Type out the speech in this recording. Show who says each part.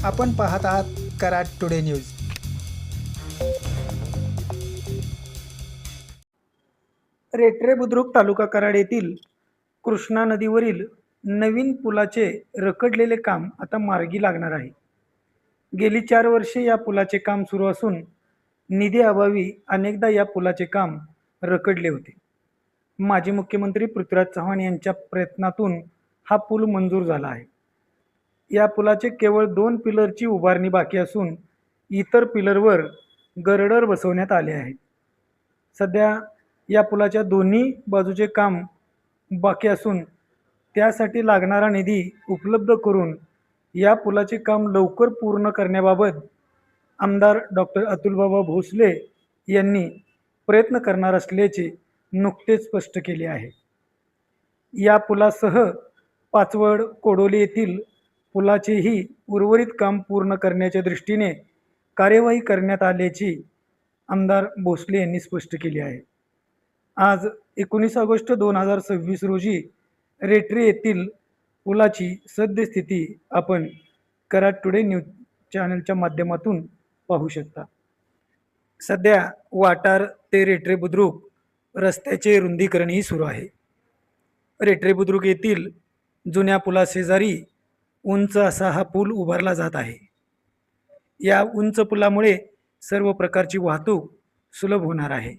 Speaker 1: आपण पाहत आहात कराड टुडे न्यूज। रेठरे बुद्रुक तालुका कराड येथील कृष्णा नदीवरील नवीन पुलाचे रखडलेले काम आता मार्गी लागणार आहे। गेली 4 वर्षे या पुलाचे काम सुरू असून निधी अभावी अनेकदा या पुलाचे काम रखडले होते। माजी मुख्यमंत्री पृथ्वीराज चव्हाण यांच्या प्रयत्नातून हा पूल मंजूर झाला आहे। या पुलाचे केवळ 2 पिलरची उभारणी बाकी असून इतर पिलरवर गर्डर बसवण्यात आले आहेत। सध्या या पुलाच्या दोन्ही बाजूचे काम बाकी असून त्यासाठी लागणारा निधी उपलब्ध करून या पुलाचे काम लवकर पूर्ण करण्याबाबत आमदार डॉक्टर अतुलबाबा भोसले यांनी प्रयत्न करणार असल्याचे नुकतेच स्पष्ट केले आहे। या पुलासह पाचवड कोडोली येथील पुलाचेही उर्वरित काम पूर्ण करण्याच्या दृष्टीने कार्यवाही करण्यात आल्याची आमदार भोसले यांनी स्पष्ट केले आहे। आज 19 ऑगस्ट 2026 रोजी रेठरे येथील पुलाची सद्यस्थिती आपण कराड टुडे न्यूज चॅनलच्या माध्यमातून पाहू शकता। सध्या वाटार ते रेठरे बुद्रुक रस्त्याचे रुंदीकरणही सुरू आहे। रेठरे बुद्रुक येथील जुन्या पुलाशेजारी उंच असा हा पूल उभारला जात आहे। या उंच पुलामुळे सर्व प्रकारची वाहतूक सुलभ होणार आहे।